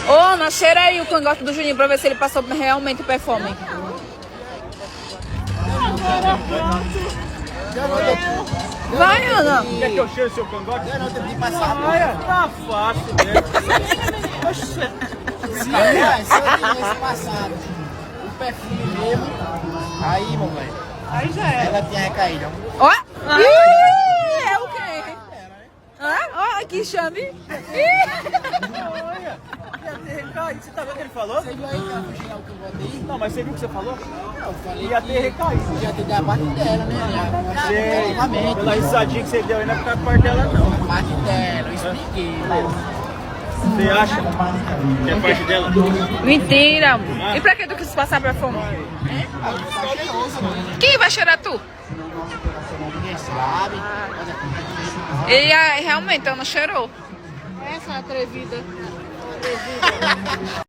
Ô, Ana, cheira aí o cangote do Juninho pra ver se ele passou realmente o perfume. Vai, Ana. Quer que eu cheire seu cangote? Não, tem que passar. Olha, tá fácil mesmo. Se eu tivesse passado o perfume mesmo, aí, mamãe, Aí já é. ela tinha recaído. Ó. Ih, é o quê? Ó, que chame. Olha, ia ter recaído. Você tá vendo o que ele falou? Você viu aí que ela puxei o que eu botei? Não, mas você viu o que você falou? Eu falei Ia ter recaído. ia ter da parte dela, né? Sim, pela risadinha que você deu aí, não é por causa da parte dela, não. A parte dela, eu expliquei. Você acha que é parte dela? Mentira. E pra que tu quis passar perfume? Quem vai cheirar tu? Ninguém sabe. E realmente, ela não cheirou. Essa atrevida.